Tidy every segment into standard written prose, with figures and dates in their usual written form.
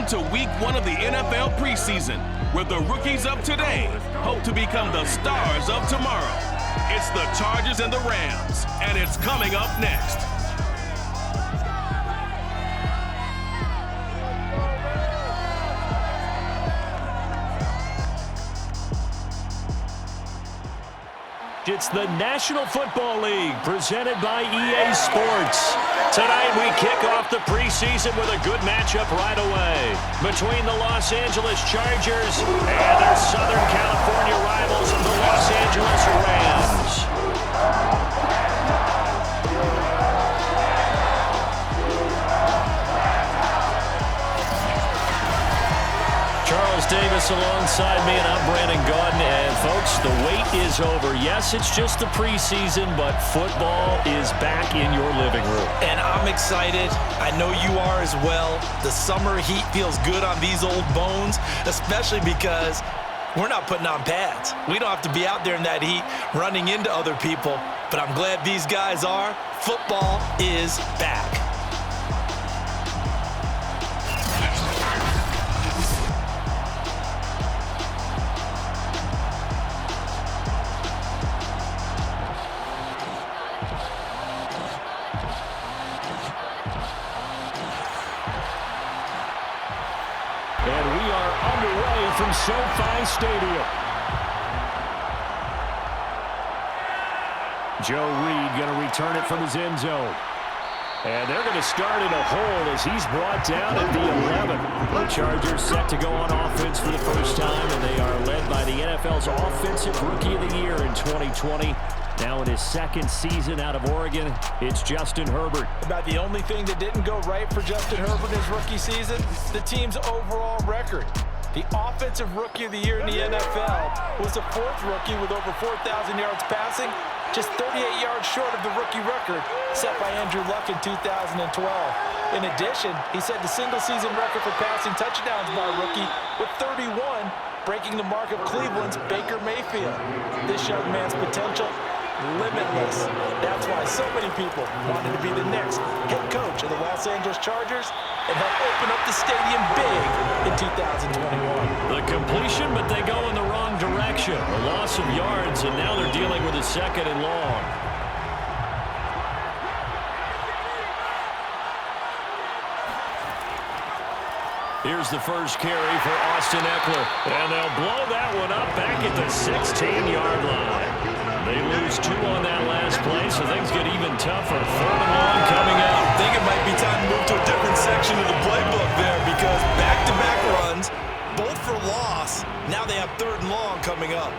Welcome to week 1 of the NFL preseason, where the rookies of today hope to become the stars of tomorrow. It's the Chargers and the Rams, and it's coming up next. It's the National Football League presented by EA Sports. Tonight we kick off the preseason with a good matchup right away between the Los Angeles Chargers and their Southern California rivals, the Los Angeles Rams. Charles Davis alongside me, and I'm Brandon Gaudin. And folks, the wait is over. Yes, it's just the preseason, but football is back in your living room. And I'm excited. I know you are as well. The summer heat feels good on these old bones, especially because we're not putting on pads. We don't have to be out there in that heat running into other people. But I'm glad these guys are. Football is back. From SoFi Stadium. Joe Reed going to return it from his end zone. And they're going to start in a hole as he's brought down at the 11. The Chargers set to go on offense for the first time, and they are led by the NFL's Offensive Rookie of the Year in 2020. Now in his second season out of Oregon, it's Justin Herbert. About the only thing that didn't go right for Justin Herbert in his rookie season, the team's overall record. The Offensive Rookie of the Year in the NFL was the 4th rookie with over 4,000 yards passing, just 38 yards short of the rookie record set by Andrew Luck in 2012. In addition, he set the single-season record for passing touchdowns by a rookie with 31, breaking the mark of Cleveland's Baker Mayfield. This young man's potential, limitless. That's why so many people wanted to be the next head coach of the Los Angeles Chargers and help open up the stadium big in 2021. The completion, but they go in the wrong direction. A loss of yards, and now they're dealing with a 2nd and long. Here's the first carry for Austin Eckler. And they'll blow that one up back at the 16-yard line. They lose 2 on that last play, so things get even tougher. 3rd and long coming up. I think it might be time to move to a different section of the playbook there, because back-to-back runs, both for loss. Now they have 3rd and long coming up.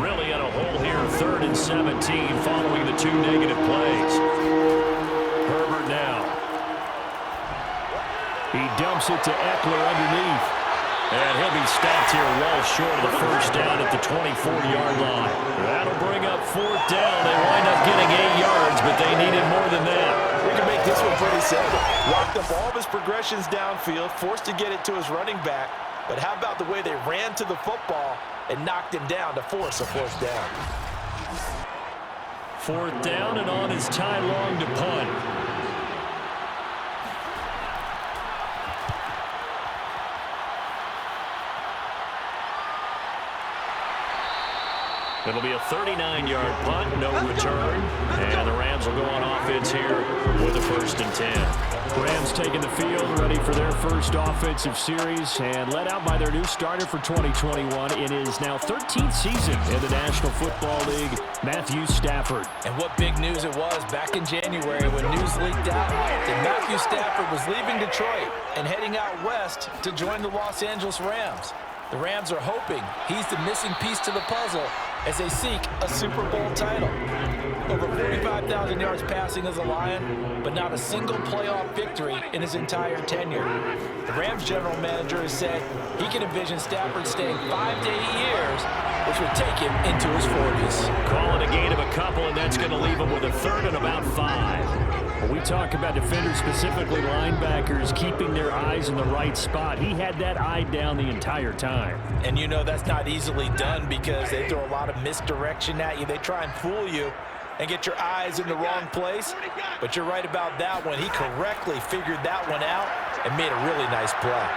Really in a hole here, 3rd and 17 following the 2 negative plays. Herbert now. He dumps it to Eckler underneath. And he'll be stopped here well short of the first down at the 24-yard line. That'll bring up 4th down. They wind up getting 8 yards, but they needed more than that. We can make this one pretty simple. Locked up all of his progressions downfield, forced to get it to his running back. But how about the way they ran to the football and knocked him down to force a 4th down? 4th down, and on is Ty Long to punt. It'll be a 39-yard punt, no return. And the Rams will go on offense here with a 1st and 10. Rams taking the field, ready for their first offensive series, and led out by their new starter for 2021 in his now 13th season in the National Football League, Matthew Stafford. And what big news it was back in January when news leaked out that Matthew Stafford was leaving Detroit and heading out west to join the Los Angeles Rams. The Rams are hoping he's the missing piece to the puzzle as they seek a Super Bowl title. Over 45,000 yards passing as a Lion, but not a single playoff victory in his entire tenure. The Rams general manager has said he can envision Stafford staying 5 to 8 years, which would take him into his 40s. Call it a gain of a couple, and that's going to leave him with a 3rd and about 5. When we talk about defenders, specifically linebackers, keeping their eyes in the right spot, he had that eye down the entire time. And you know that's not easily done because they throw a lot of misdirection at you. They try and fool you and get your eyes in the wrong place. But you're right about that one. He correctly figured that one out and made a really nice play.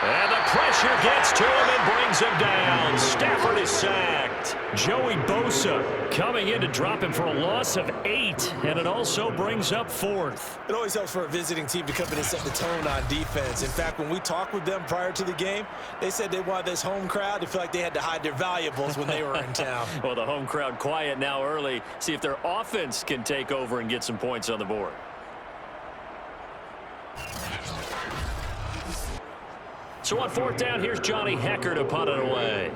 And the pressure gets to him and brings him down. Stafford is sacked. Joey Bosa coming in to drop him for a loss of 8, and it also brings up 4th. It always helps for a visiting team to come in and set the tone on defense. In fact, when we talked with them prior to the game, they said they wanted this home crowd to feel like they had to hide their valuables when they were in town. Well, the home crowd quiet now early. See if their offense can take over and get some points on the board. So on 4th down, here's Johnny Hekker to punt it away.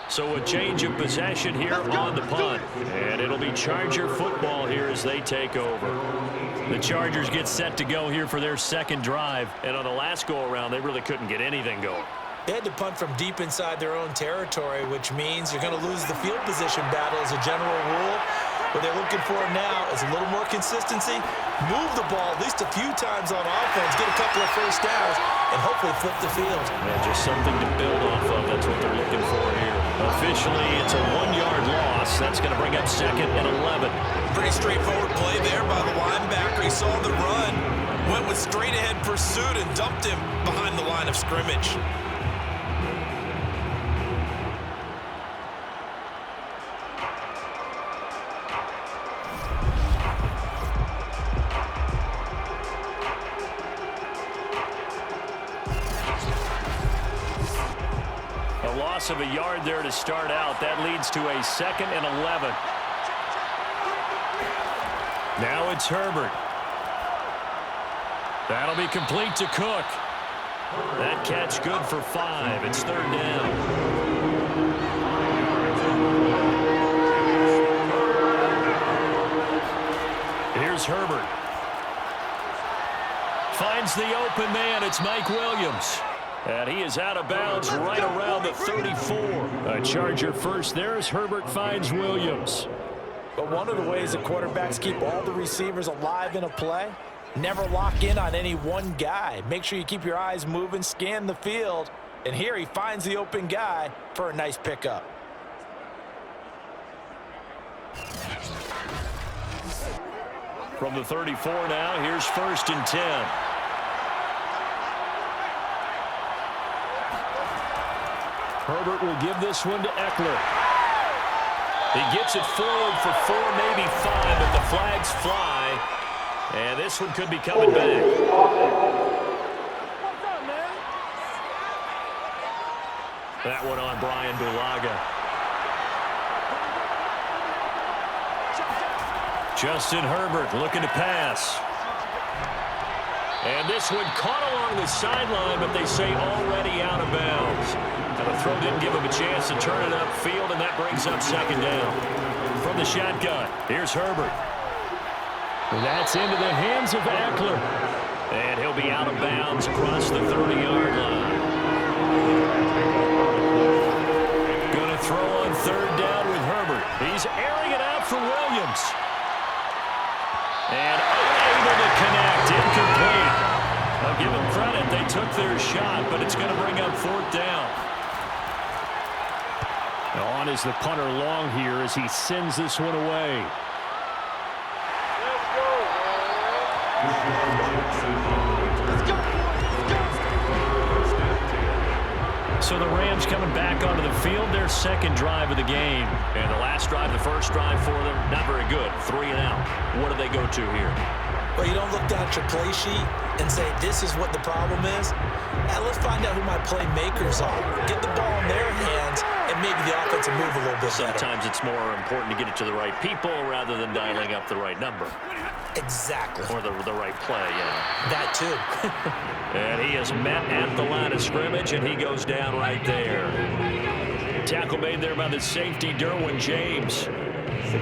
So a change of possession here on the punt. And it'll be Charger football here as they take over. The Chargers get set to go here for their second drive. And on the last go-around, they really couldn't get anything going. They had to punt from deep inside their own territory, which means you're going to lose the field position battle as a general rule. What they're looking for now is a little more consistency, move the ball at least a few times on offense, get a couple of first downs, and hopefully flip the field. Yeah, just something to build off of. That's what they're looking for here. Officially, it's a 1-yard loss. That's going to bring up 2nd and 11. Pretty straightforward play there by the linebacker. He saw the run, went with straight-ahead pursuit, and dumped him behind the line of scrimmage. Loss of a yard there to start out. That leads to a 2nd and 11. Now it's Herbert. That'll be complete to Cook. That catch good for 5. It's 3rd down. Here's Herbert. Finds the open man. It's Mike Williams. And he is out of bounds right around the 34. A Charger first there as Herbert finds Williams. But one of the ways that quarterbacks keep all the receivers alive in a play, never lock in on any one guy. Make sure you keep your eyes moving, scan the field. And here he finds the open guy for a nice pickup. From the 34 now, here's 1st and 10. Herbert will give this one to Eckler. He gets it forward for 4, maybe 5, but the flags fly. And this one could be coming back. That one on Brian Bulaga. Justin Herbert looking to pass. And this one caught along the sideline, but they say already out of bounds. And the throw didn't give him a chance to turn it upfield, and that brings up 2nd down. From the shotgun, here's Herbert. That's into the hands of Eckler. And he'll be out of bounds across the 30-yard line. Going to throw on 3rd down with Herbert. He's airing it out for Williams. And unable to connect, incomplete. I'll give them credit. They took their shot, but it's going to bring up 4th down. On is the punter long here as he sends this one away. So the Rams coming back onto the field, their 2nd drive of the game. And the last drive, the first drive for them, not very good. 3 and out. What do they go to here? Well, you don't look down at your play sheet and say, this is what the problem is. Now, let's find out who my playmakers are. Get the ball in their hands, and maybe the offense will move a little bit better. Sometimes it's more important to get it to the right people rather than dialing up the right number. Exactly. Or the right play, yeah. That too. And he is met at the line of scrimmage, and he goes down right there. Tackle made there by the safety, Derwin James.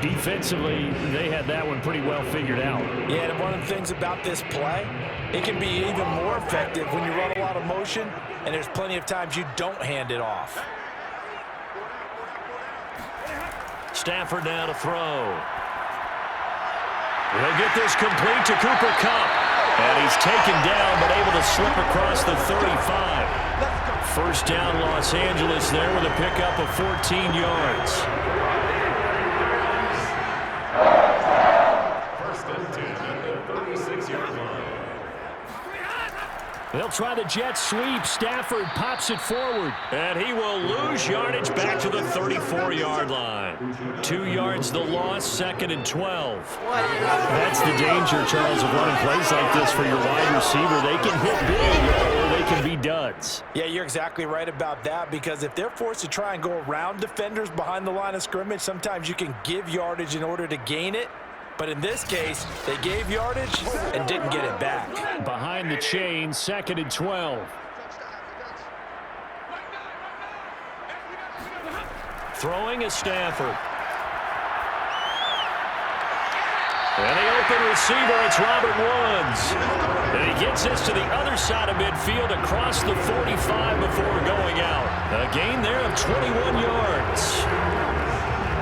Defensively, they had that one pretty well figured out. Yeah, and one of the things about this play, it can be even more effective when you run a lot of motion and there's plenty of times you don't hand it off. Stafford now to throw. He'll get this complete to Cooper Kupp. And he's taken down, but able to slip across the 35. First down, Los Angeles there with a pickup of 14 yards. First and 10 at the 36-yard line. They'll try the jet sweep. Stafford pops it forward. And he will lose yardage back to the 34-yard line. 2 yards the loss, 2nd and 12. That's the danger, Charles, of running plays like this for your wide receiver. They can hit big or they can be duds. Yeah, you're exactly right about that, because if they're forced to try and go around defenders behind the line of scrimmage, sometimes you can give yardage in order to gain it. But in this case, they gave yardage and didn't get it back. Behind the chain, 2nd and 12. Throwing is Stafford. And the open receiver, it's Robert Woods. And he gets this to the other side of midfield across the 45 before going out. A gain there of 21 yards.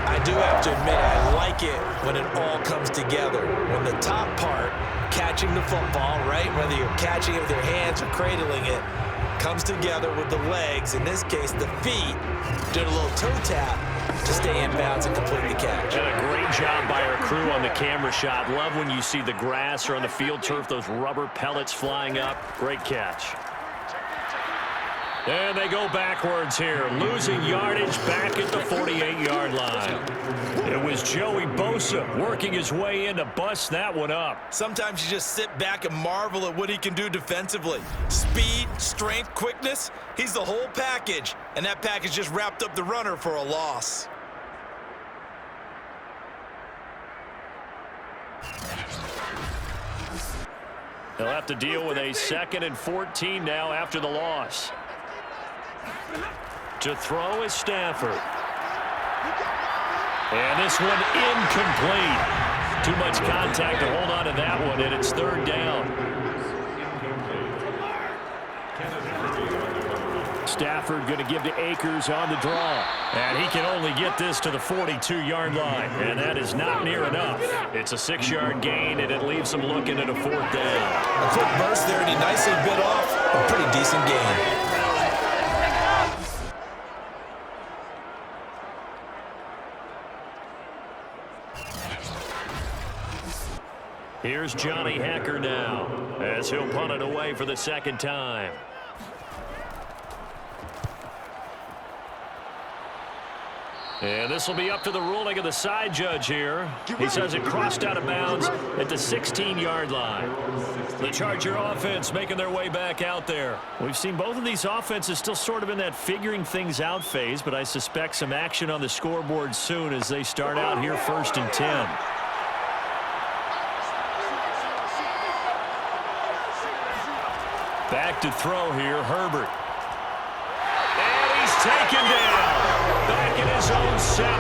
I do have to admit, I like it when it all comes together. When the top part, catching the football, right, whether you're catching it with your hands or cradling it, comes together with the legs, in this case the feet, did a little toe tap to stay in bounds and complete the catch. And a great job by our crew on the camera shot. Love when you see the grass or on the field turf, those rubber pellets flying up. Great catch. And they go backwards here, losing yardage back at the 48-yard line. It was Joey Bosa working his way in to bust that one up. Sometimes you just sit back and marvel at what he can do defensively. Speed, strength, quickness, he's the whole package. And that package just wrapped up the runner for a loss. They'll have to deal with a 2nd and 14 now after the loss. To throw is Stafford. And this one incomplete. Too much contact to hold on to that one, and it's 3rd down. Stafford going to give to Akers on the draw. And he can only get this to the 42-yard line. And that is not near enough. It's a 6-yard gain, and it leaves him looking at a 4th down. A quick burst there, and he nicely bit off a pretty decent gain. Here's Johnny Hecker now, as he'll punt it away for the 2nd time. And this will be up to the ruling of the side judge here. He says it crossed out of bounds at the 16-yard line. The Charger offense making their way back out there. We've seen both of these offenses still sort of in that figuring things out phase, but I suspect some action on the scoreboard soon as they start out here 1st and 10. Back to throw here, Herbert. And he's taken down. Back in his own 7.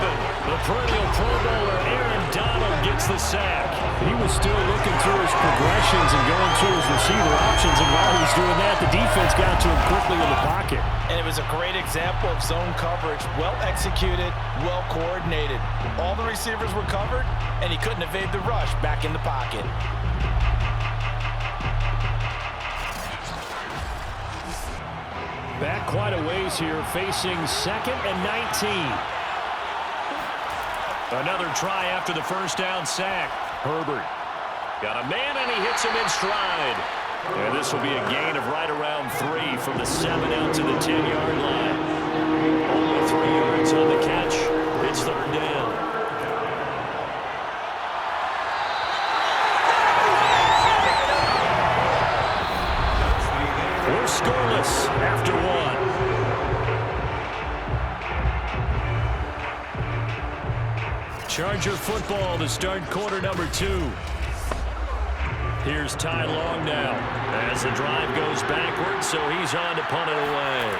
The perennial Pro Bowler Aaron Donald gets the sack. He was still looking through his progressions and going through his receiver options, and while he was doing that, the defense got to him quickly in the pocket. And it was a great example of zone coverage. Well executed, well coordinated. All the receivers were covered, and he couldn't evade the rush back in the pocket. Back quite a ways here, facing 2nd and 19. Another try after the 1st down sack. Herbert got a man, and he hits him in stride. And this will be a gain of right around 3 from the 7 out to the 10-yard line. Only 3 yards on the catch. It's 3rd down. We're scoreless after 1. Charger football to start quarter number 2. Here's Ty Long now as the drive goes backwards, so he's on to punt it away.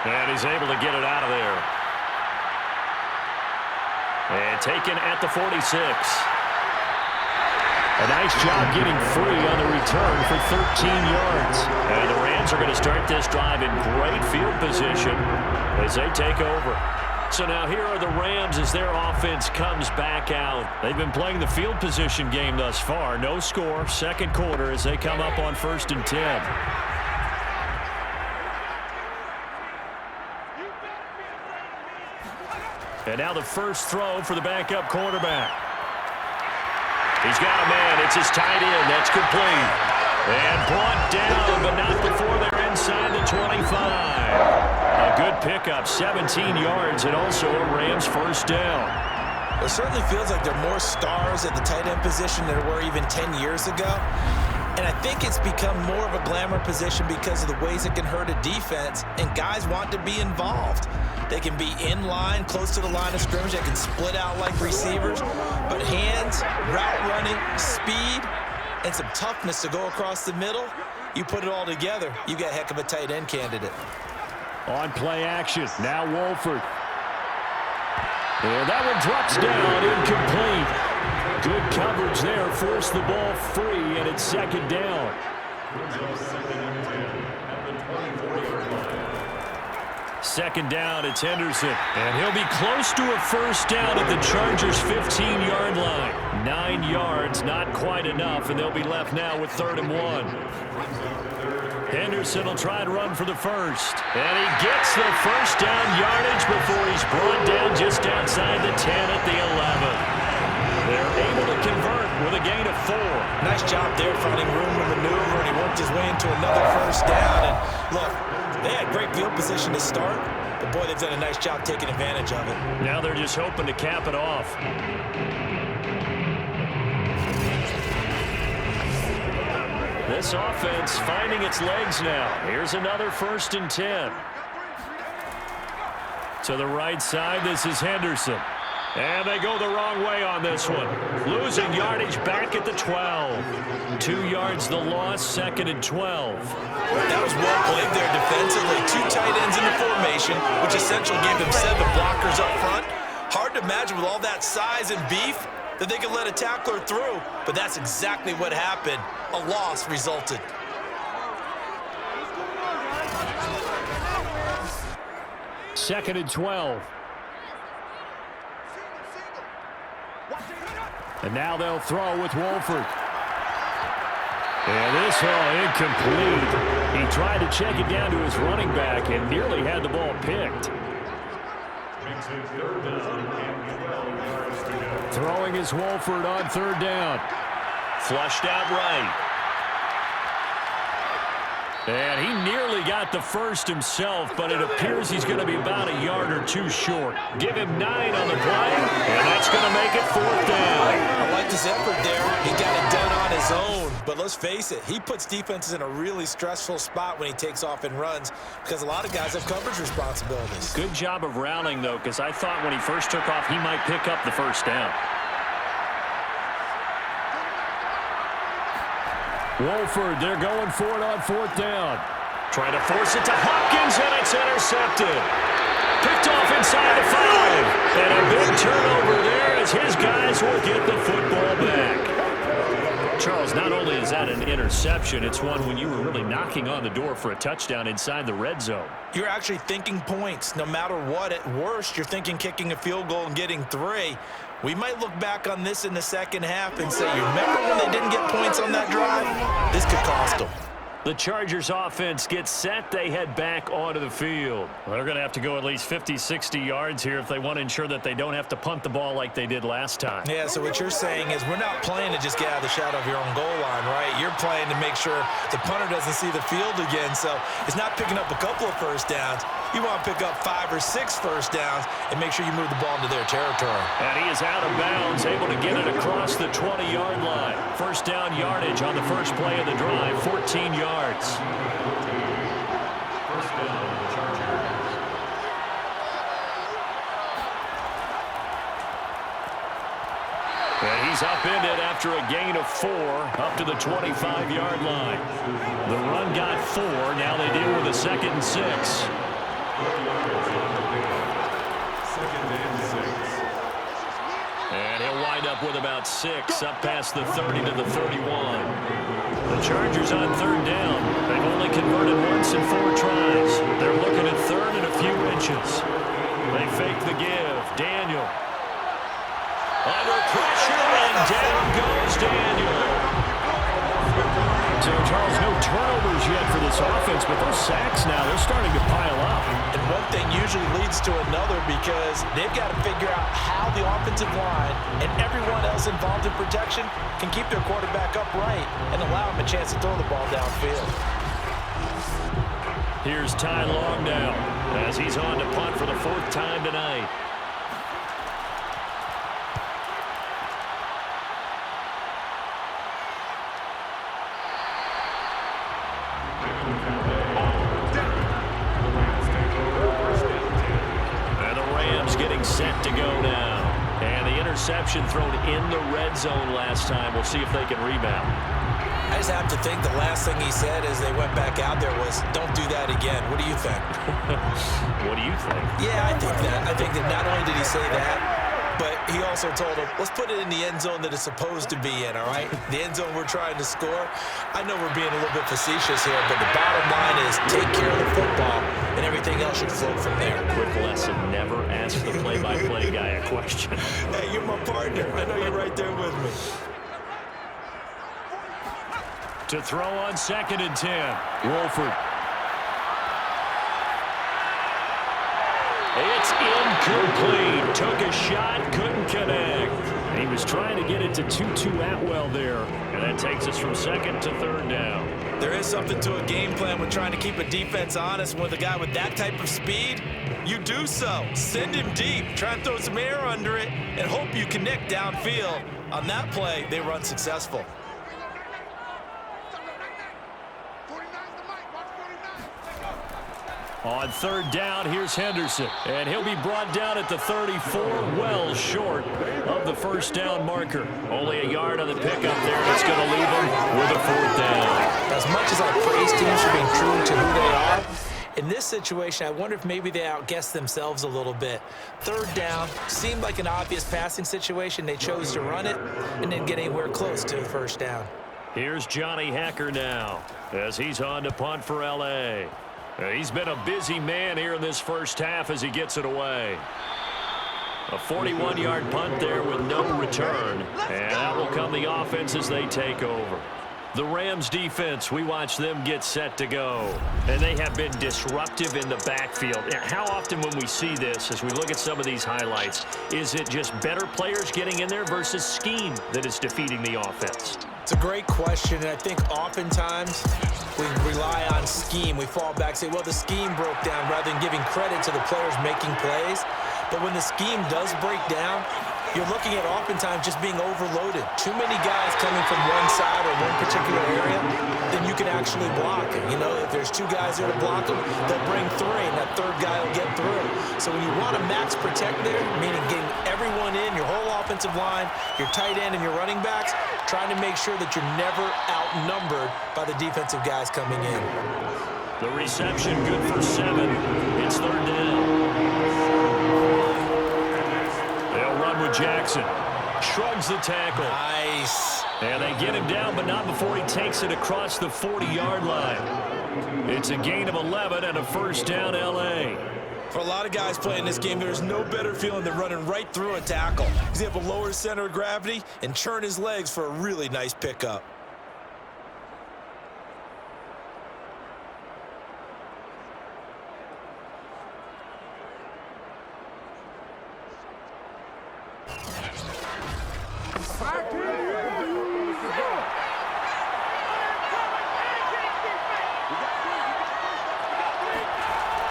And he's able to get it out of there. And taken at the 46. A nice job getting free on the return for 13 yards. And the Rams are going to start this drive in great field position as they take over. So now here are the Rams as their offense comes back out. They've been playing the field position game thus far. No score, second quarter as they come up on 1st and 10. And now the first throw for the backup quarterback. He's got a man. It's his tight end. That's complete. And brought down, but not before they're inside the 25. A good pickup, 17 yards, and also a Rams first down. It certainly feels like there are more stars at the tight end position than there were even 10 years ago. And I think it's become more of a glamour position because of the ways it can hurt a defense, and guys want to be involved. They can be in line, close to the line of scrimmage. They can split out like receivers. But hands, route running, speed, and some toughness to go across the middle, you put it all together, you got a heck of a tight end candidate. On play action, now Wolford. And that one drops down, incomplete. Good coverage there, forced the ball free, and it's second down. Second down, it's Henderson. And he'll be close to a first down at the Chargers' 15-yard line. 9 yards, not quite enough, and they'll be left now with 3rd and 1. Henderson will try to run for the first. And he gets the first down yardage before he's brought down just outside the 10 at the 11. They're able to convert with a gain of 4. Nice job there finding room to maneuver, and he worked his way into another first down. And look, they had great field position to start, but boy, they've done a nice job taking advantage of it. Now they're just hoping to cap it off. This offense finding its legs now. Here's another 1st and 10. To the right side, this is Henderson. And they go the wrong way on this one. Losing yardage back at the 12. 2 yards the loss, 2nd and 12. That was well played there defensively. 2 tight ends in the formation, which essentially gave them 7 blockers up front. Hard to imagine with all that size and beef that they could let a tackler through, but that's exactly what happened. A loss resulted. Second and 12. And now they'll throw with Wolford. And this one incomplete. He tried to check it down to his running back and nearly had the ball picked. Throwing is Wolford on 3rd down. Flushed out right. And he nearly got the first himself, but it appears he's going to be about a yard or 2 short. Give him 9 on the play, and that's going to make it 4th down. I like this effort there. He got it done on his own, but let's face it, he puts defenses in a really stressful spot when he takes off and runs because a lot of guys have coverage responsibilities. Good job of routing, though, because I thought when he first took off, he might pick up the first down. Wolford, they're going for it on 4th down. Trying to force it to Hopkins, and it's intercepted. Picked off inside the 5. And a big turnover there as his guys will get the football back. Charles, not only is that an interception, it's one when you were really knocking on the door for a touchdown inside the red zone. You're actually thinking points. No matter what, at worst, you're thinking kicking a field goal and getting 3. We might look back on this in the second half and say, you remember when they didn't get points on that drive? This could cost them. The Chargers offense gets set. They head back onto the field. Well, they're going to have to go at least 50, 60 yards here if they want to ensure that they don't have to punt the ball like they did last time. Yeah, so what you're saying is we're not playing to just get out of the shadow of your own goal line, right? You're playing to make sure the punter doesn't see the field again. So it's not picking up a couple of first downs. You want to pick up 5 or 6 first downs and make sure you move the ball into their territory. And he is out of bounds, able to get it across the 20-yard line. First down yardage on the first play of the drive, 14 yards. And he's upended after a gain of 4 up to the 25-yard line. The run got 4. Now they deal with a 2nd and 6. And he'll wind wind up with about 6 up past the 30 to the 31. The Chargers on third down. They've only converted once in 4 tries. They're looking at third and a few inches. They fake the give. Daniel. Under pressure, and down goes Daniel. So, Charles, no turnovers yet for this offense, but those sacks now, they're starting to pile up. And one thing usually leads to another because they've got to figure out how the offensive line and everyone else involved in protection can keep their quarterback upright and allow him a chance to throw the ball downfield. Here's Ty Long now as he's on to punt for the 4th time tonight. Set to go now. And the interception thrown in the red zone last time. We'll see if they can rebound. I just have to think the last thing he said as they went back out there was, don't do that again. What do you think? What do you think? Yeah, I think that. I think that not only did he say that, but he also told him, let's put it in the end zone that it's supposed to be in, all right? The end zone we're trying to score. I know we're being a little bit facetious here, but the bottom line is take care of the football, and everything else should flow from there. Quick lesson, never ask the play-by-play guy a question. Hey, you're my partner. I know you're right there with me. To throw on 2nd and 10. Wolford. It's incomplete. Took a shot, couldn't connect. He was trying to get it to Tutu Atwell there. And that takes us from 2nd to 3rd down. There is something to a game plan with trying to keep a defense honest. With a guy with that type of speed, you do so. Send him deep. Try and throw some air under it and hope you connect downfield. On that play, they run successful. On 3rd down, here's Henderson. And he'll be brought down at the 34, well short of the 1st down marker. Only a yard on the pickup there, and it's going to leave him with a 4th down. As much as I praise teams for being true to who they are, in this situation, I wonder if maybe they outguessed themselves a little bit. 3rd down seemed like an obvious passing situation. They chose to run it and didn't get anywhere close to the 1st down. Here's Johnny Hacker now as he's on to punt for L.A. He's been a busy man here in this first half as he gets it away. A 41-yard punt there with no return. And that will come the offense as they take over. The Rams defense, we watch them get set to go. And they have been disruptive in the backfield. And how often when we see this, as we look at some of these highlights, is it just better players getting in there versus scheme that is defeating the offense? It's a great question, and I think oftentimes we rely on scheme. We fall back and say, well, the scheme broke down rather than giving credit to the players making plays. But when the scheme does break down, you're looking at oftentimes just being overloaded. Too many guys coming from one side or one particular area, then you can actually block it. You know, if there's 2 guys there to block them, they'll bring 3, and that 3rd guy will get through. So when you want to max protect there, meaning getting everyone in, your whole offensive line, your tight end, and your running backs, trying to make sure that you're never outnumbered by the defensive guys coming in. The reception good for 7. It's 3rd down. They'll run with Jackson. Shrugs the tackle. Nice. And they get him down, but not before he takes it across the 40-yard line. It's a gain of 11 and a 1st down L.A. For a lot of guys playing this game, there's no better feeling than running right through a tackle. He's able to lower center of gravity and churn his legs for a really nice pickup.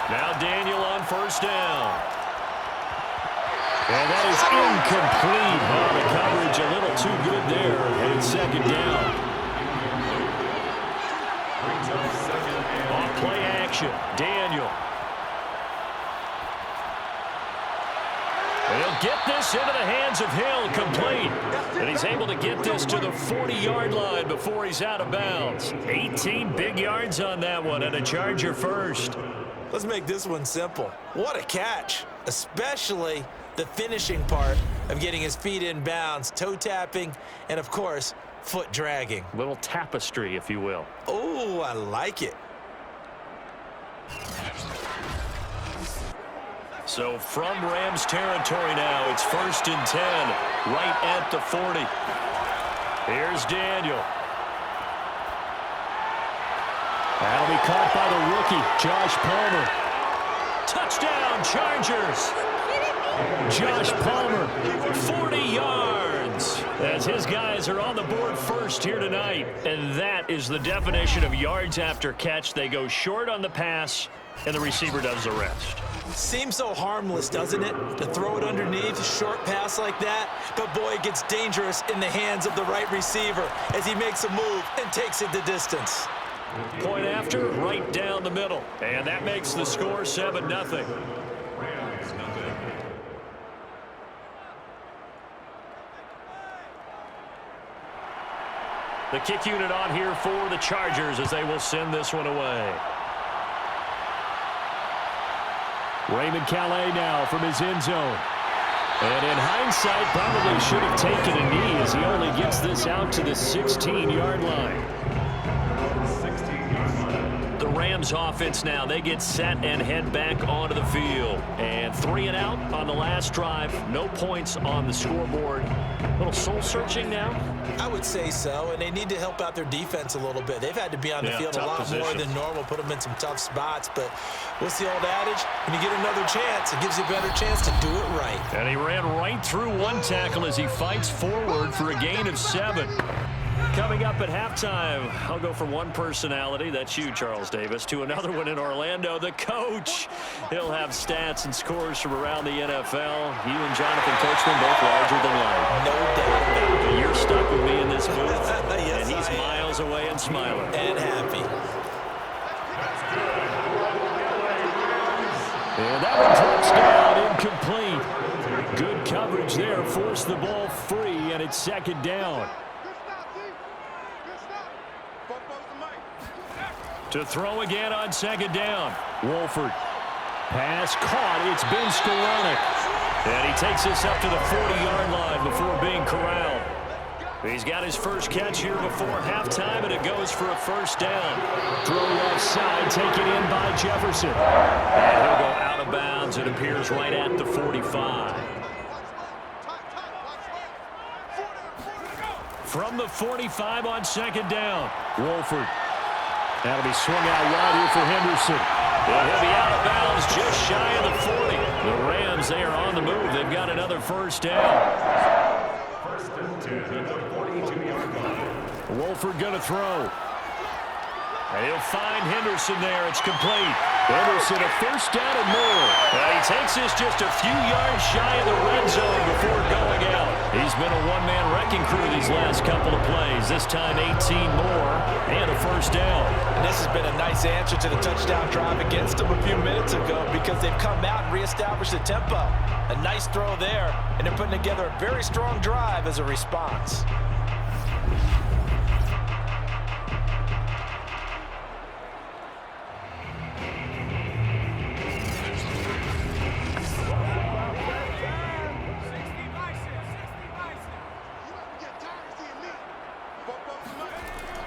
Now Daniel on 1st down. And that is incomplete. Oh, the coverage a little too good there. And it's 2nd down. On play action, Daniel. He'll get this into the hands of Hill, complete. And he's able to get this to the 40-yard line before he's out of bounds. 18 big yards on that one, and a Charger first. Let's make this one simple. What a catch, especially the finishing part of getting his feet in bounds, toe tapping, and of course, foot dragging. Little tapestry, if you will. Oh, I like it. So from Rams territory now, it's 1st and 10, right at the 40. Here's Daniel. That'll be caught by the rookie, Josh Palmer. Touchdown, Chargers. Josh Palmer, 40 yards. As his guys are on the board first here tonight. And that is the definition of yards after catch. They go short on the pass, and the receiver does the rest. Seems so harmless, doesn't it? To throw it underneath, short pass like that. But boy, it gets dangerous in the hands of the right receiver as he makes a move and takes it the distance. Point after, right down the middle. And that makes the score 7-0. The kick unit on here for the Chargers as they will send this one away. Raymond Calais now from his end zone. And in hindsight, probably should have taken a knee as he only gets this out to the 16-yard line. The Rams offense now, they get set and head back onto the field. And 3 and out on the last drive. No points on the scoreboard. A little soul-searching now? I would say so, and they need to help out their defense a little bit. They've had to be on the field a lot more than normal, put them in some tough spots. But what's the old adage? When you get another chance, it gives you a better chance to do it right. And he ran right through one tackle as he fights forward for a gain of 7. Coming up at halftime, I'll go from one personality, that's you, Charles Davis, to another one in Orlando, the coach. He'll have stats and scores from around the NFL. You and Jonathan Coachman both larger than life. No doubt about it. You're stuck with me in this booth, Yes, and he's miles away and smiling. And happy. And that one drops down, incomplete. Good coverage there, forced the ball free, and it's 2nd down. To throw again on 2nd down. Wolford. Pass caught. It's Ben Skoranek. And he takes this up to the 40-yard line before being corralled. He's got his first catch here before halftime, and it goes for a 1st down. Throw left side, taken in by Jefferson. And he'll go out of bounds. It appears right at the 45. From the 45 on 2nd down. Wolford. That'll be swung out wide here for Henderson. And he'll be out of bounds just shy of the 40. The Rams, they are on the move. They've got another 1st down. 1st and 10 at the 42-yard line. Wolford going to throw. And he'll find Henderson there. It's complete. Henderson, a 1st down and more. Now he takes this just a few yards shy of the red zone before going out. He's been a one-man wrecking crew these last couple of plays. This time 18 more and a 1st down. And this has been a nice answer to the touchdown drive against them a few minutes ago because they've come out and reestablished the tempo. A nice throw there, and they're putting together a very strong drive as a response.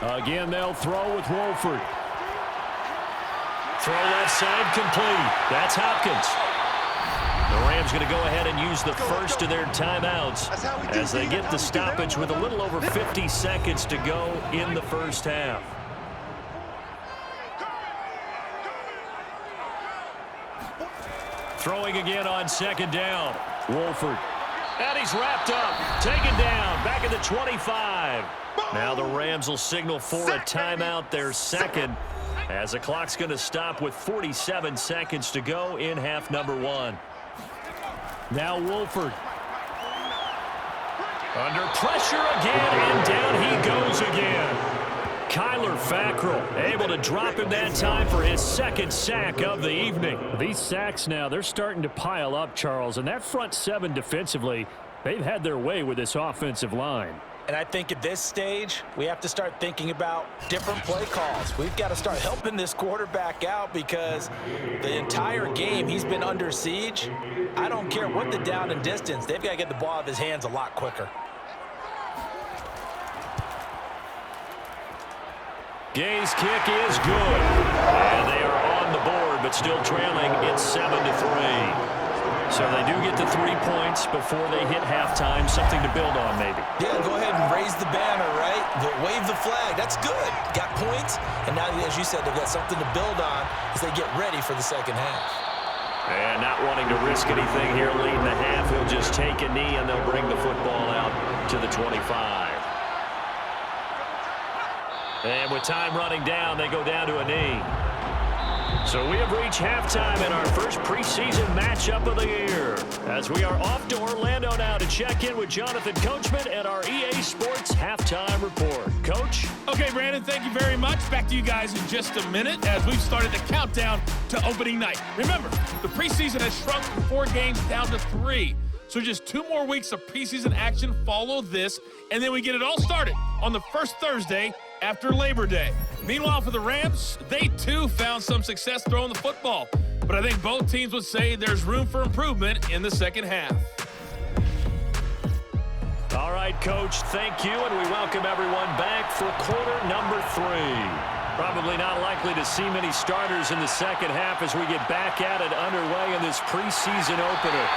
Again, they'll throw with Wolford. Throw left side complete. That's Hopkins. The Rams going to go ahead and use the first of their timeouts as they get the stoppage with a little over 50 seconds to go in the 1st half. Throwing again on 2nd down. Wolford. And he's wrapped up. Taken down. Back at the 25. Now the Rams will signal for a timeout, their 2nd, as the clock's going to stop with 47 seconds to go in half number 1. Now Wolford. Under pressure again, and down he goes again. Kyler Fackrell able to drop him that time for his 2nd sack of the evening. These sacks now, they're starting to pile up, Charles, and that front 7 defensively, they've had their way with this offensive line. And I think at this stage, we have to start thinking about different play calls. We've got to start helping this quarterback out because the entire game he's been under siege. I don't care what the down and distance. They've got to get the ball out of his hands a lot quicker. Gay's kick is good. And they are on the board, but still trailing. It's 7-3. So they do get the 3 points before they hit halftime. Something to build on, maybe. Yeah, go ahead and raise the banner, right? Wave the flag. That's good. Got points. And now, as you said, they've got something to build on as they get ready for the second half. And not wanting to risk anything here late in the half, he'll just take a knee, and they'll bring the football out to the 25. And with time running down, they go down to a knee. So we have reached halftime in our first preseason matchup of the year, as we are off to Orlando now to check in with Jonathan Coachman and our EA Sports Halftime Report. Coach? Okay, Brandon, thank you very much. Back to you guys in just a minute as we've started the countdown to opening night. Remember, the preseason has shrunk from 4 games down to 3. So just 2 more weeks of preseason action follow this, and then we get it all started on the first Thursday after Labor Day. Meanwhile, for the Rams, they too found some success throwing the football. But I think both teams would say there's room for improvement in the second half. All right, Coach, thank you, and we welcome everyone back for quarter number 3. Probably not likely to see many starters in the second half as we get back at it underway in this preseason opener.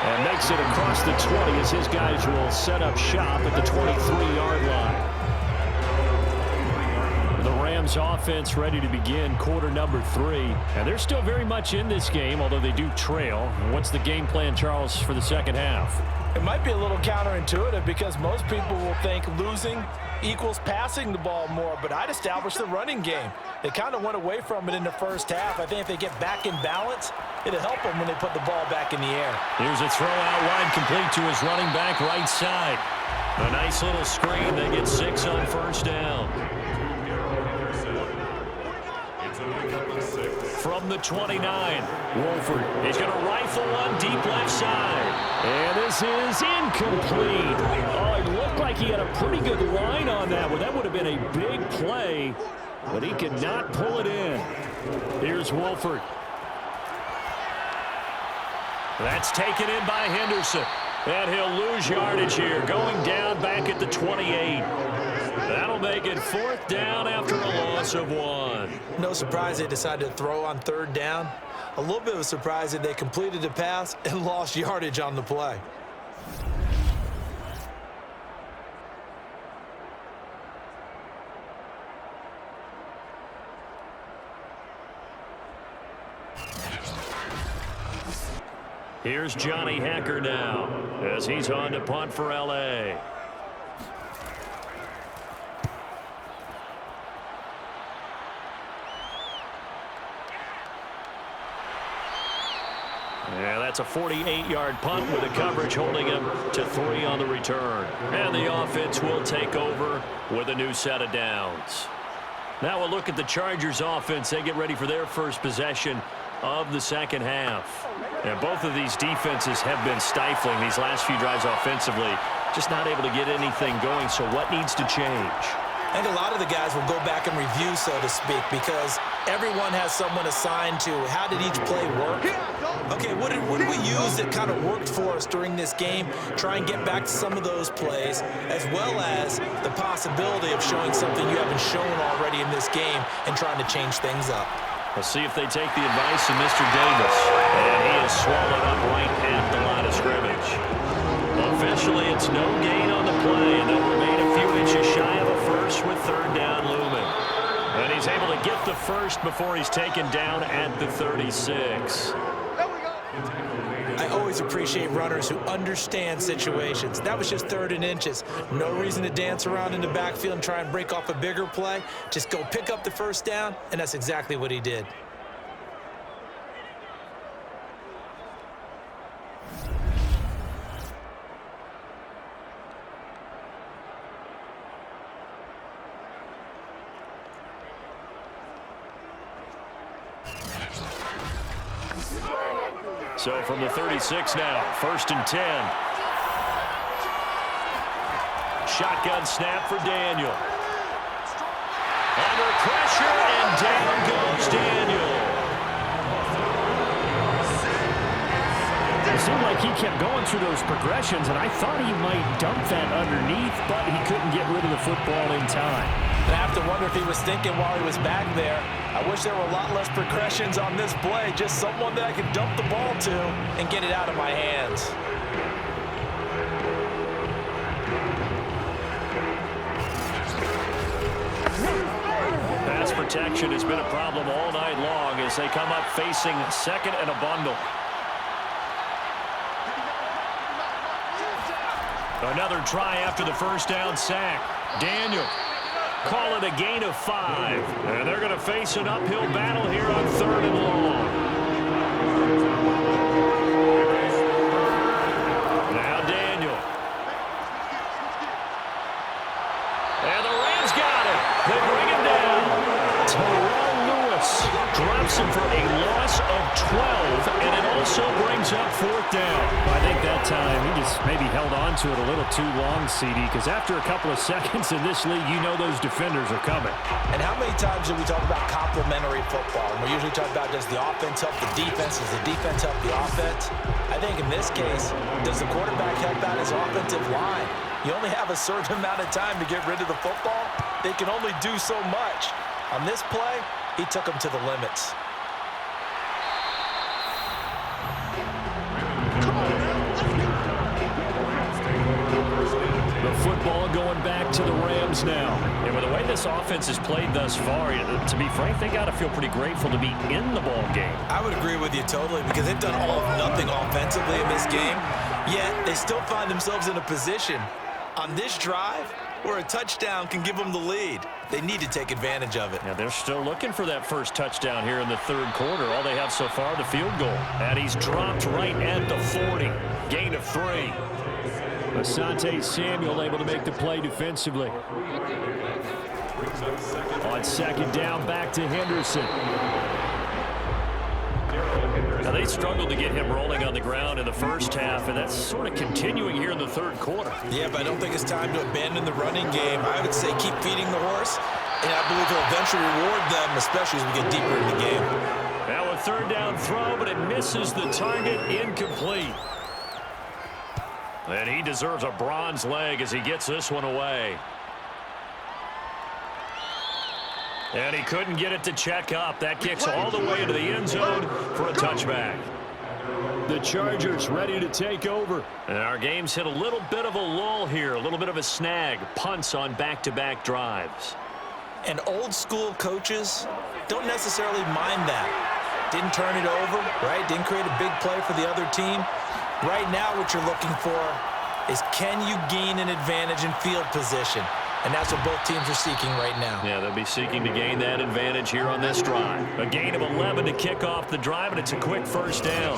And makes it across the 20 as his guys will set up shop at the 23-yard line. The Rams offense ready to begin quarter number 3. And they're still very much in this game, although they do trail. What's the game plan, Charles, for the second half? It might be a little counterintuitive because most people will think losing equals passing the ball more, but I'd establish the running game. They kind of went away from it in the first half. I think if they get back in balance, it'll help them when they put the ball back in the air. Here's a throw out wide, complete to his running back right side. A nice little screen. They get 6 on first down. From the 29, Wolford is going to rifle one deep left side. And this is incomplete. Oh, it looked like he had a pretty good line on that one. That would have been a big play, but he could not pull it in. Here's Wolford. That's taken in by Henderson. And he'll lose yardage here, going down back at the 28. That'll make it 4th down after a loss of 1. No surprise they decided to throw on 3rd down. A little bit of a surprise that they completed the pass and lost yardage on the play. Here's Johnny Hacker now as he's on to punt for L.A. Yeah, that's a 48-yard punt with the coverage holding him to 3 on the return. And the offense will take over with a new set of downs. Now we'll look at the Chargers offense. They get ready for their first possession of the second half. And both of these defenses have been stifling these last few drives offensively. Just not able to get anything going. So what needs to change? I think a lot of the guys will go back and review, so to speak, because everyone has someone assigned to how did each play work. Okay, what did we use that kind of worked for us during this game? Try and get back to some of those plays, as well as the possibility of showing something you haven't shown already in this game and trying to change things up. We'll see if they take the advice of Mr. Davis. And he is swallowed up right at the line of scrimmage. Officially, it's no gain on the play, and they'll remain a few inches shy of a first with 3rd down looming. And he's able to get the first before he's taken down at the 36. I always appreciate runners who understand situations. That was just 3rd and inches. No reason to dance around in the backfield and try and break off a bigger play. Just go pick up the first down, and that's exactly what he did. So from the 36 now, 1st and 10. shotgun snap for Daniel. Under pressure, and down goes Daniel. It seemed like he kept going through those progressions, and I thought he might dump that underneath, but he couldn't get rid of the football in time. I have to wonder if he was thinking while he was back there, I wish there were a lot less progressions on this play, just someone that I could dump the ball to and get it out of my hands. Pass protection has been a problem all night long as they come up facing second and a bundle. Another try after the first down sack. Daniel, call it a gain of 5. And they're going to face an uphill battle here on 3rd and long. Now Daniel. And the Rams got it. They bring him down. Terrell Lewis drops him for a loss of 12, and it also brings up 4th down. I think that time he just maybe held on to it a little too long, CD, because after a couple of seconds in this league, you know those defenders are coming. And how many times do we talk about complementary football? And we usually talk about, does the offense help the defense? Does the defense help the offense? I think in this case, does the quarterback help out his offensive line? You only have a certain amount of time to get rid of the football. They can only do so much. On this play, he took them to the limits. The football going back to the Rams now. And with the way this offense has played thus far, to be frank, they got to feel pretty grateful to be in the ball game. I would agree with you totally, because they've done all of nothing offensively in this game, yet they still find themselves in a position on this drive where a touchdown can give them the lead. They need to take advantage of it. Yeah, they're still looking for that first touchdown here in the 3rd quarter. All they have so far, the field goal. And he's dropped right at the 40. Gain of 3. Asante Samuel able to make the play defensively. On 2nd down, back to Henderson. Now, they struggled to get him rolling on the ground in the first half, and that's sort of continuing here in the 3rd quarter. Yeah, but I don't think it's time to abandon the running game. I would say keep feeding the horse, and I believe he'll eventually reward them, especially as we get deeper in the game. Now a 3rd down throw, but it misses the target, incomplete. And he deserves a bronze leg as he gets this one away. And he couldn't get it to check up. That kicks all the way into the end zone for a touchback. The Chargers ready to take over. And our game's hit a little bit of a lull here, a little bit of a snag. Punts on back-to-back drives. And old-school coaches don't necessarily mind that. Didn't turn it over, right? Didn't create a big play for the other team. Right now, what you're looking for is, can you gain an advantage in field position? And that's what both teams are seeking right now. Yeah, they'll be seeking to gain that advantage here on this drive. A gain of 11 to kick off the drive, and it's a quick first down.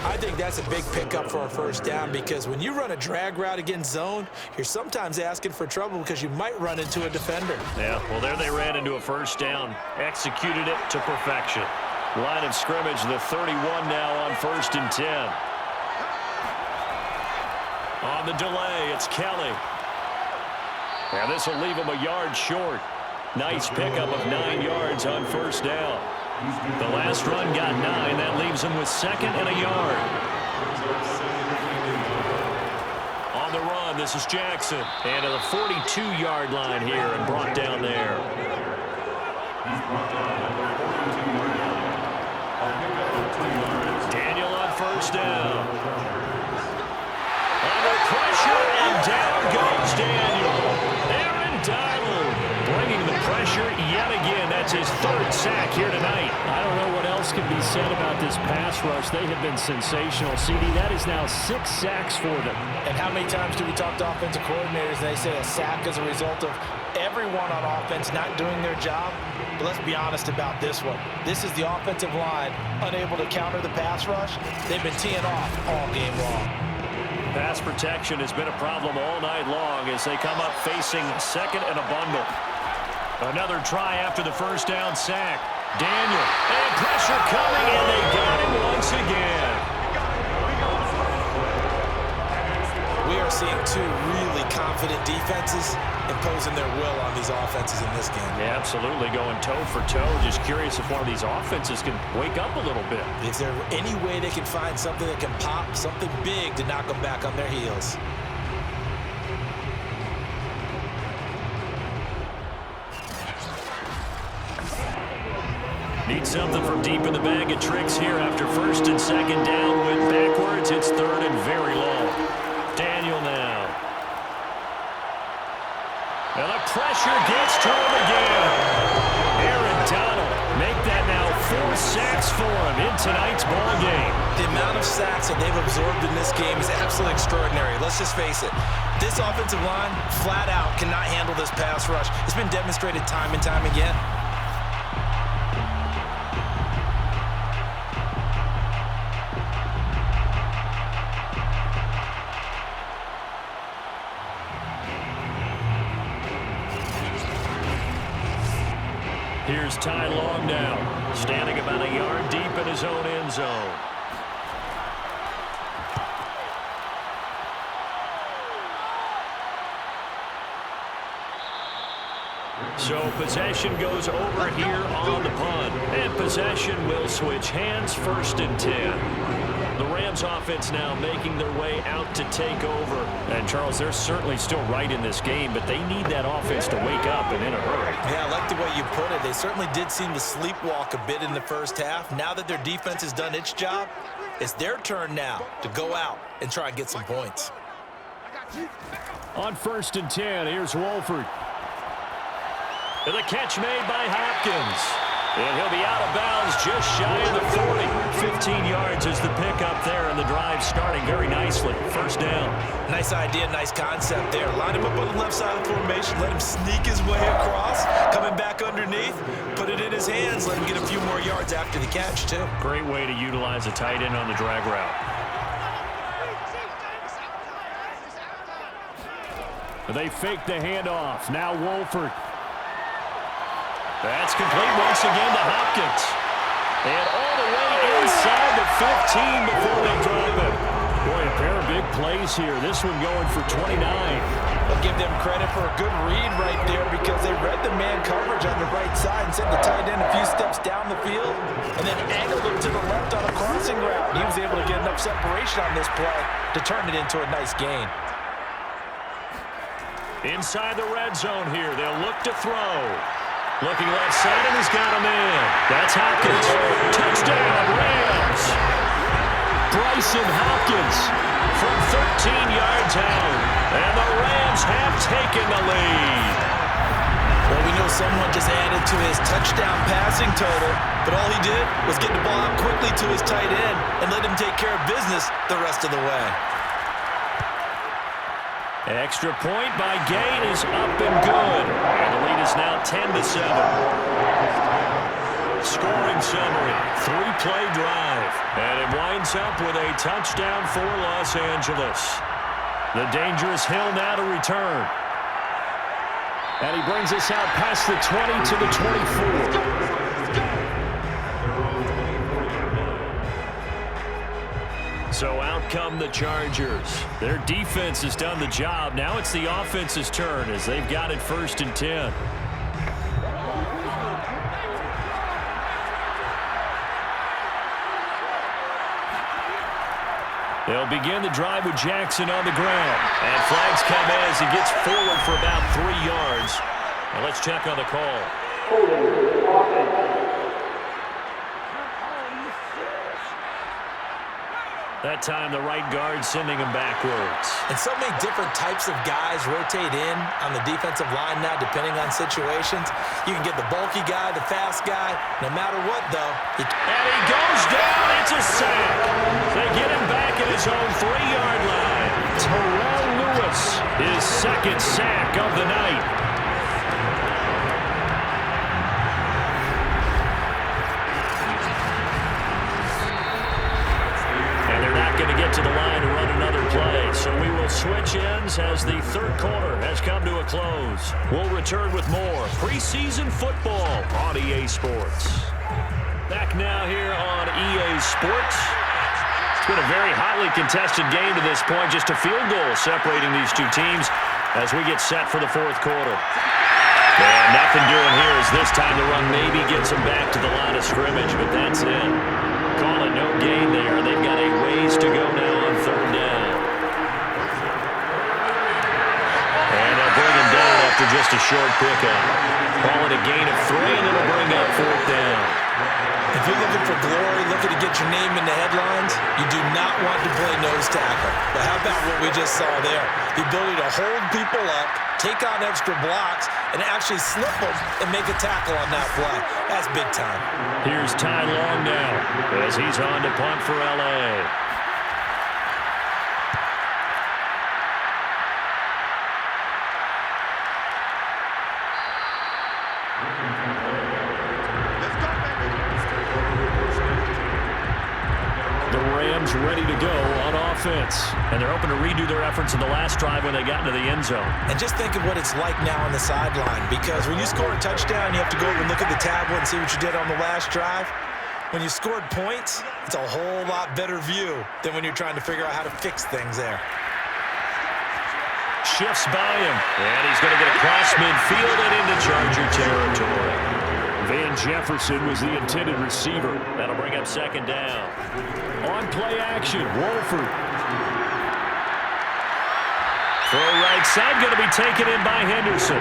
I think that's a big pickup for a first down, because when you run a drag route against zone, you're sometimes asking for trouble because you might run into a defender. Yeah, well, there they ran into a first down. Executed it to perfection. Line of scrimmage, the 31 now on 1st and 10. On the delay, it's Kelly. And this will leave him a yard short. Nice pickup of 9 yards on 1st down. The last run got 9. That leaves him with 2nd and a yard. On the run, this is Jackson. And to the 42-yard line here and brought down there. Daniel on 1st down. Under pressure, and down goes Daniel. Bringing the pressure yet again. That's his 3rd sack here tonight. I don't know what else can be said about this pass rush. They have been sensational. CD, that is now 6 sacks for them. And how many times do we talk to offensive coordinators and they say a sack is a result of everyone on offense not doing their job? But let's be honest about this one. This is the offensive line unable to counter the pass rush. They've been teeing off all game long. Pass protection has been a problem all night long as they come up facing 2nd and a bundle. Another try after the first down sack. Daniel, and pressure coming, and they got him once again. We are seeing 2 really confident confident defenses imposing their will on these offenses in this game. Yeah, absolutely, going toe for toe. Just curious if one of these offenses can wake up a little bit. Is there any way they can find something that can pop, something big to knock them back on their heels? Need something from deep in the bag of tricks here after first and second down. Went backwards. It's third and very long. Daniel now. And the pressure gets to him again. Aaron Donald make that now 4 sacks for him in tonight's ball game. The amount of sacks that they've absorbed in this game is absolutely extraordinary. Let's just face it. This offensive line, flat out, cannot handle this pass rush. It's been demonstrated time and time again. Here's Ty Long now, standing about a yard deep in his own end zone. So possession goes over here on the punt. And possession will switch hands, first and 10. The Rams offense now making their way out to take over. And, Charles, they're certainly still right in this game, but they need that offense to wake up and in a hurry. Yeah, I like the way you put it. They certainly did seem to sleepwalk a bit in the first half. Now that their defense has done its job, it's their turn now to go out and try and get some points. On first and 10, here's Wolford. And the catch made by Hopkins. And he'll be out of bounds just shy of the 40. 15 yards is the pickup there, and the drive starting very nicely. First down. Nice idea, nice concept there. Line him up on the left side of the formation, let him sneak his way across, coming back underneath, put it in his hands, let him get a few more yards after the catch, too. Great way to utilize a tight end on the drag route. They fake the handoff. Now Wolford. That's complete once again to Hopkins. And all the way inside the 15 before they drop it. Boy, a pair of big plays here. This one going for 29. I'll give them credit for a good read right there because they read the man coverage on the right side and sent the tight end a few steps down the field and then angled him to the left on a crossing route. He was able to get enough separation on this play to turn it into a nice gain. Inside the red zone here. They'll look to throw. Looking left side, and he's got him in. That's Hopkins. Touchdown, Rams. Bryson Hopkins from 13 yards out. And the Rams have taken the lead. Well, we know someone just added to his touchdown passing total, but all he did was get the ball out quickly to his tight end and let him take care of business the rest of the way. Extra point by Gain is up and good. And the lead is now 10-7. Scoring summary, 3-play drive. And it winds up with a touchdown for Los Angeles. The dangerous Hill now to return. And he brings us out past the 20 to the 24. So out come the Chargers. Their defense has done the job. Now it's the offense's turn as they've got it first and 10. They'll begin the drive with Jackson on the ground. And flags come in as he gets forward for about 3 yards. Now let's check on the call. That time, the right guard sending him backwards. And so many different types of guys rotate in on the defensive line now, depending on situations. You can get the bulky guy, the fast guy. No matter what, though. And he goes down. It's a sack. They get him back at his own 3-yard line. Terrell Lewis, his second sack of the night. Going to get to the line to run another play. So we will switch ends as the third quarter has come to a close. We'll return with more preseason football on EA Sports. Back now here on EA Sports. It's been a very hotly contested game to this point. Just a field goal separating these two teams. as we get set for the fourth quarter. And nothing doing here as this time the run maybe gets them back to the line of scrimmage, but that's it. Call it no gain there. They've got a ways to go now on third down. And they'll bring him down after just a short pickup. Call it a gain of 3, and it'll bring up fourth down. If you're looking for glory, looking to get your name in the headlines, you do not want to play nose tackle. But how about what we just saw there? The ability to hold people up, take on extra blocks, and actually slip them and make a tackle on that play. That's big time. Here's Ty Long now as he's on to punt for L.A. Ready to go on offense. And they're hoping to redo their efforts in the last drive when they got into the end zone. And just think of what it's like now on the sideline, because when you score a touchdown, you have to go over and look at the tablet and see what you did on the last drive. When you scored points, it's a whole lot better view than when you're trying to figure out how to fix things there. Shifts by him, and he's going to get across midfield and into Charger territory. Van Jefferson was the intended receiver. That'll bring up second down. On play action, Wolford. Throw right side, going to be taken in by Henderson.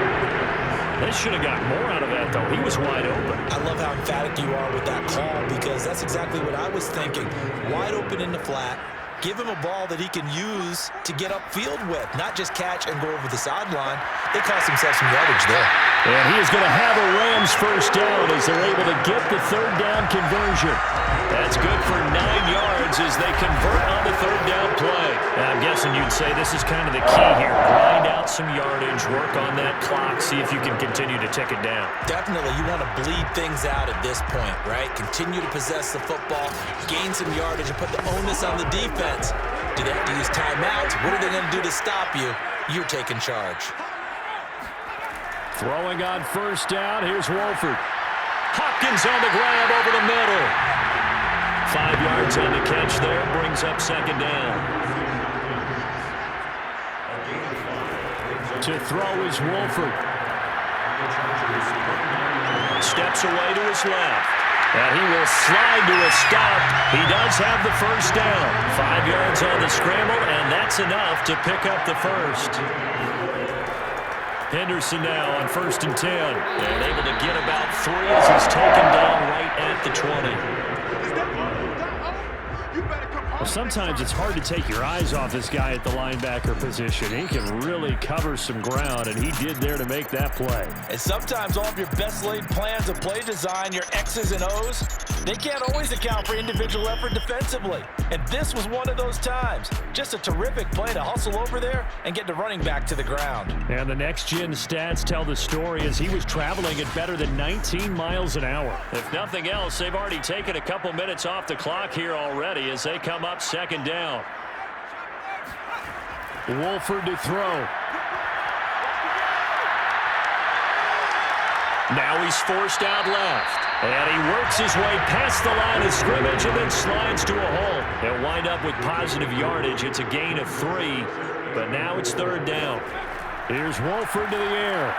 They should have got more out of that, though. He was wide open. I love how emphatic you are with that call, because that's exactly what I was thinking. Wide open in the flat. Give him a ball that he can use to get upfield with, not just catch and go over the sideline. They cost themselves some yardage there. And he is going to have a Rams first down as they're able to get the third down conversion. That's good for 9 yards as they convert on the third down play. I'm guessing you'd say this is kind of the key here. Grind out some yardage, work on that clock, see if you can continue to tick it down. Definitely, you want to bleed things out at this point, right? Continue to possess the football, gain some yardage, and put the onus on the defense. Do they have to use timeouts? What are they going to do to stop you? You're taking charge. Throwing on first down, here's Wolford. Hopkins on the grab over the middle. 5 yards on the catch there, brings up second down. To throw is Wolford. Steps away to his left. And he will slide to a stop. He does have the first down. 5 yards on the scramble, and that's enough to pick up the first. Henderson now on 1st and 10. And able to get about 3 as he's taken down right at the 20. Well, sometimes it's hard to take your eyes off this guy at the linebacker position. He can really cover some ground, and he did there to make that play. And sometimes all of your best laid plans of play design, your X's and O's, they can't always account for individual effort defensively. And this was one of those times. Just a terrific play to hustle over there and get the running back to the ground. And the next-gen stats tell the story as he was traveling at better than 19 miles an hour. If nothing else, they've already taken a couple minutes off the clock here already as they come up second down. Wolford to throw. Now he's forced out left. And he works his way past the line of scrimmage and then slides to a hole. He'll wind up with positive yardage. It's a gain of 3, but now it's third down. Here's Wolford to the air.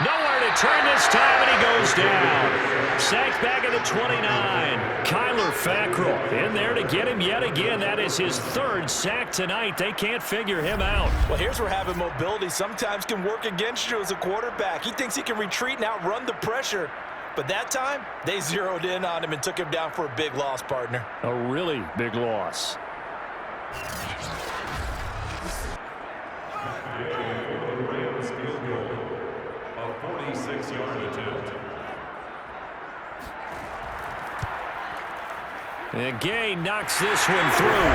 Nowhere to turn this time, and he goes down. Sacked back at the 29. Kyler Fackrell in there to get him yet again. That is his 3rd sack tonight. They can't figure him out. Well, here's where having mobility sometimes can work against you as a quarterback. He thinks he can retreat and outrun the pressure. But that time, they zeroed in on him and took him down for a big loss, partner. A really big loss. Rams field goal, a 46-yard attempt. And Gay knocks this one through.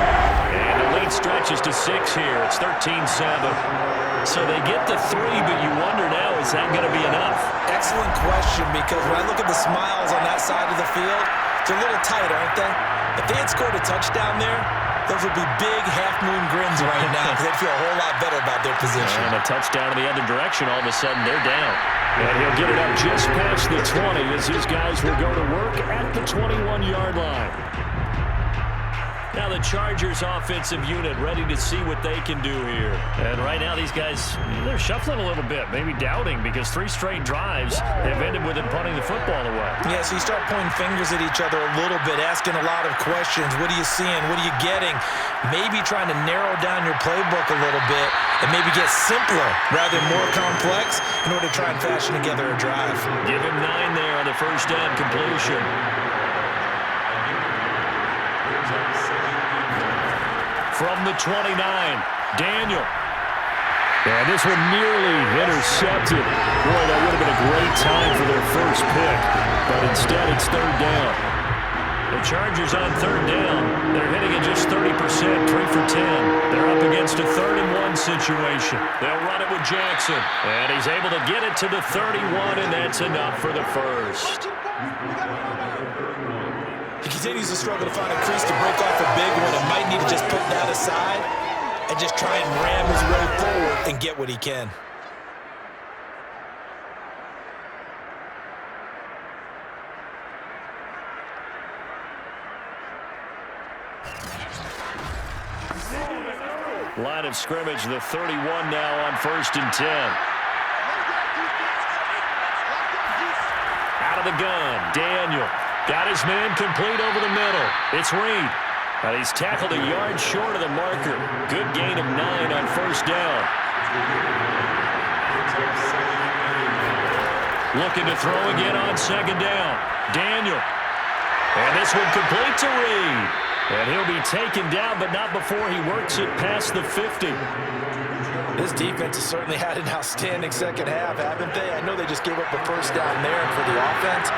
And the lead stretches to 6 here. It's 13-7. So they get the 3, but you wonder now, is that going to be enough? Excellent question, because when I look at the smiles on that side of the field, they're a little tight, aren't they? If they had scored a touchdown there, those would be big half-moon grins right now because they'd feel a whole lot better about their position. And a touchdown in the other direction, all of a sudden they're down. And he'll get it up just past the 20 as his guys will go to work at the 21-yard line. Now the Chargers offensive unit ready to see what they can do here. And right now these guys, they're shuffling a little bit, maybe doubting, because 3 straight drives have ended with them punting the football away. Yeah, so you start pointing fingers at each other a little bit, asking a lot of questions. What are you seeing? What are you getting? Maybe trying to narrow down your playbook a little bit and maybe get simpler rather than more complex in order to try and fashion together a drive. Give him 9 there on the first down completion. From the 29, Daniel. And this one nearly intercepted. Boy, that would have been a great time for their first pick. But instead, it's 3rd down. The Chargers on 3rd down. They're hitting at just 30%, 3 for 10. They're up against a 3rd and 1 situation. They'll run it with Jackson. And he's able to get it to the 31, and that's enough for the first. He continues to struggle to find a crease to break off a big one and might need to just put that aside and just try and ram his way forward and get what he can. Line of scrimmage, the 31 now on 1st and 10. Out of the gun, Daniel. Got his man complete over the middle. It's Reed. And he's tackled a yard short of the marker. Good gain of 9 on 1st down. Looking to throw again on 2nd down. Daniel. And this one complete to Reed. And he'll be taken down, but not before he works it past the 50. This defense has certainly had an outstanding second half, haven't they? I know they just gave up the first down there, and for the offense,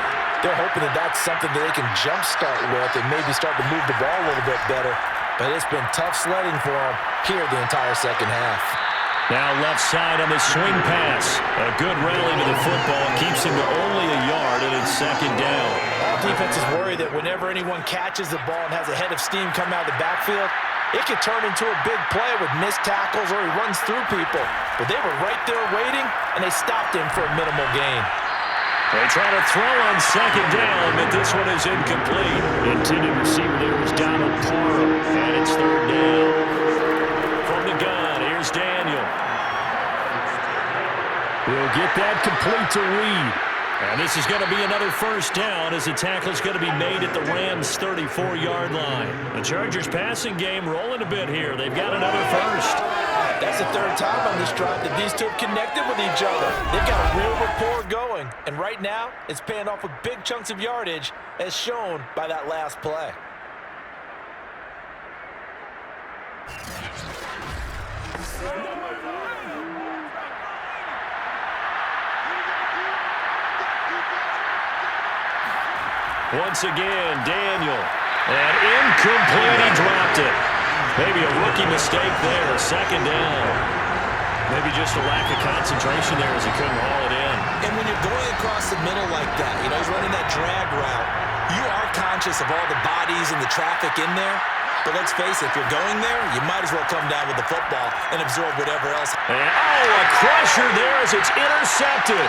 they're hoping that that's something that they can jumpstart with and maybe start to move the ball a little bit better. But it's been tough sledding for them here the entire second half. Now left side on the swing pass. A good rally to the football keeps him to only a yard, and it's 2nd down. All defenses worry that whenever anyone catches the ball and has a head of steam come out of the backfield, it could turn into a big play with missed tackles or he runs through people. But they were right there waiting, and they stopped him for a minimal gain. They try to throw on 2nd down, but this one is incomplete. Intended receiver there was Donald Parham, And it's 3rd down. From the gun, here's Daniel. He'll get that complete to Reed. And this is going to be another 1st down as the tackle is going to be made at the Rams' 34-yard line. The Chargers passing game rolling a bit here. They've got another first. That's the 3rd time on this drive that these two have connected with each other. They've got a real rapport going. And right now, it's paying off with big chunks of yardage as shown by that last play. Once again, Daniel. And incomplete, he dropped it. Maybe a rookie mistake there, 2nd down. Maybe just a lack of concentration there as he couldn't haul it in. And when you're going across the middle like that, you know, he's running that drag route, you are conscious of all the bodies and the traffic in there. But let's face it, if you're going there, you might as well come down with the football and absorb whatever else. And, a crusher there as it's intercepted.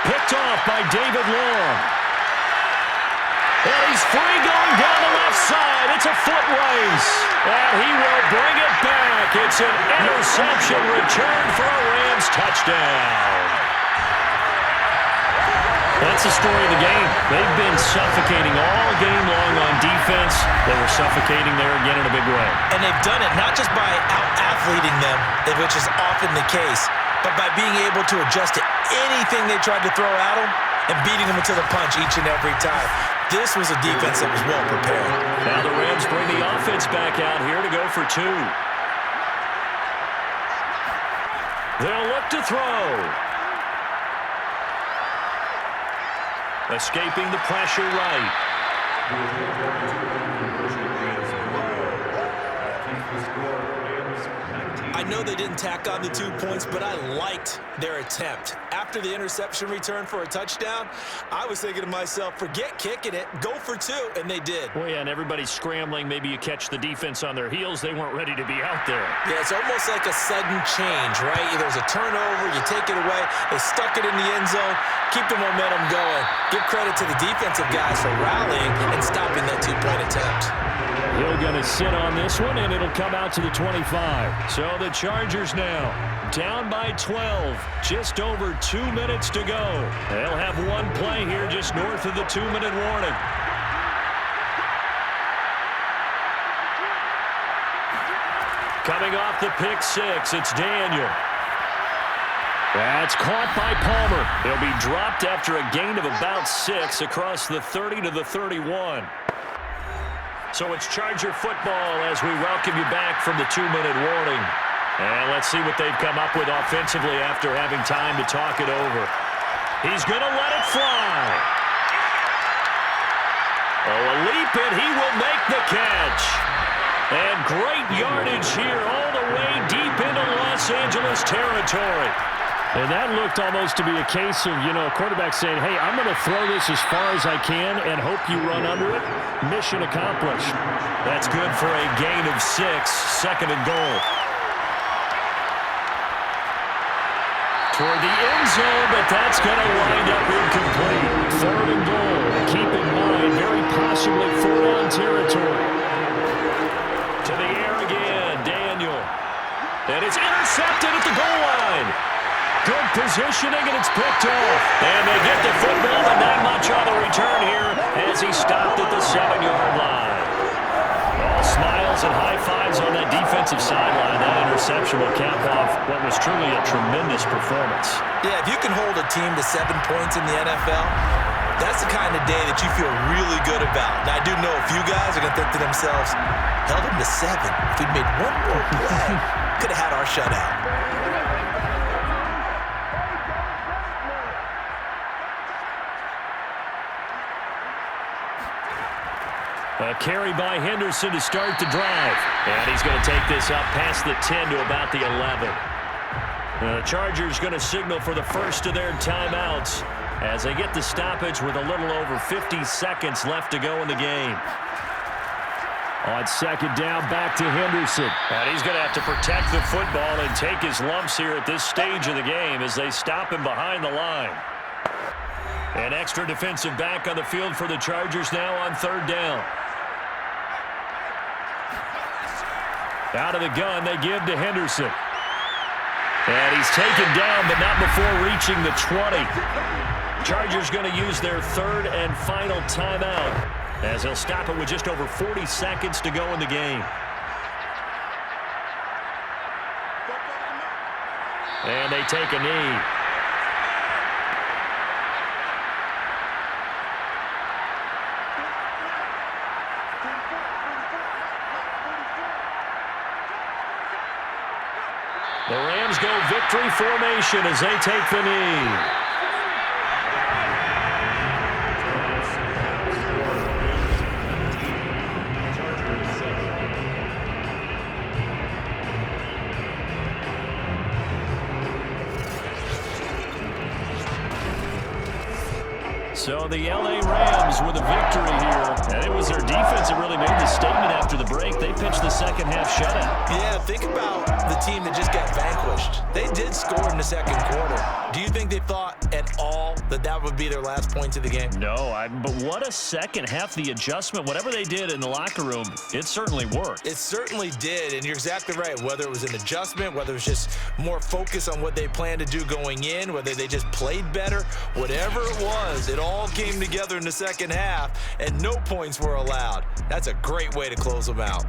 Picked off by David Long. And he's free going down the left side. It's a foot race. And he will bring it back. It's an interception return for a Rams touchdown. That's the story of the game. They've been suffocating all game long on defense. They were suffocating there again in a big way. And they've done it not just by out-athleting them, which is often the case, but by being able to adjust to anything they tried to throw at them and beating them into the punch each and every time. This was a defense that was well prepared. Now the Rams bring the offense back out here to go for 2. They'll look to throw. Escaping the pressure right. I know they didn't tack on the 2 points, but I liked their attempt. After the interception return for a touchdown, I was thinking to myself, forget kicking it, go for 2, and they did. Well, yeah, and everybody's scrambling. Maybe you catch the defense on their heels. They weren't ready to be out there. Yeah, it's almost like a sudden change, right? There's a turnover, you take it away, they stuck it in the end zone, keep the momentum going. Give credit to the defensive guys for rallying and stopping that 2-point attempt. He'll going to sit on this one, and it'll come out to the 25. So the Chargers now down by 12. Just over 2 minutes to go. They'll have one play here just north of the 2-minute warning. Coming off the pick six, it's Daniel. That's caught by Palmer. He'll be dropped after a gain of about 6 across the 30 to the 31. So it's Charger football as we welcome you back from the 2-minute warning. And let's see what they've come up with offensively after having time to talk it over. He's going to let it fly. Oh, a leap, and he will make the catch. And great yardage here all the way deep into Los Angeles territory. And that looked almost to be a case of, a quarterback saying, hey, I'm going to throw this as far as I can and hope you run under it. Mission accomplished. That's good for a gain of 6, second and goal. Toward the end zone, but that's going to wind up incomplete. Third and goal. Keep in mind, very possibly 4-down territory. To the air again, Daniel. And it's intercepted at the goal line. Good positioning, and it's picked off. And they get the football, and not much on the return here as he stopped at the 7-yard line. All smiles and high fives on that defensive sideline. That interception will cap off what was truly a tremendous performance. Yeah, if you can hold a team to 7 points in the NFL, that's the kind of day that you feel really good about. Now, I do know a few guys are going to think to themselves, held him to 7. If we'd made one more play, could have had our shutout. A carry by Henderson to start the drive. And he's going to take this up past the 10 to about the 11. The Chargers going to signal for the first of their timeouts as they get the stoppage with a little over 50 seconds left to go in the game. On second down, back to Henderson. And he's going to have to protect the football and take his lumps here at this stage of the game as they stop him behind the line. An extra defensive back on the field for the Chargers now on third down. Out of the gun, they give to Henderson. And he's taken down, but not before reaching the 20. Chargers going to use their third and final timeout as they'll stop it with just over 40 seconds to go in the game. And they take a knee. The Rams go victory formation as they take the knee. So the LA Rams with a victory here. And it was their defense that really made the statement after the break. They pitched the second half shutout. Yeah, think about the team that just got vanquished. They did score in the second quarter. Do you think they thought at all that that would be their last points of the game? No, but what a second half. The adjustment, whatever they did in the locker room, it certainly worked. It certainly did, and you're exactly right. Whether it was an adjustment, whether it was just more focus on what they planned to do going in, whether they just played better, whatever it was, it all came together in the second half, and no points were allowed. That's a great way to close them out.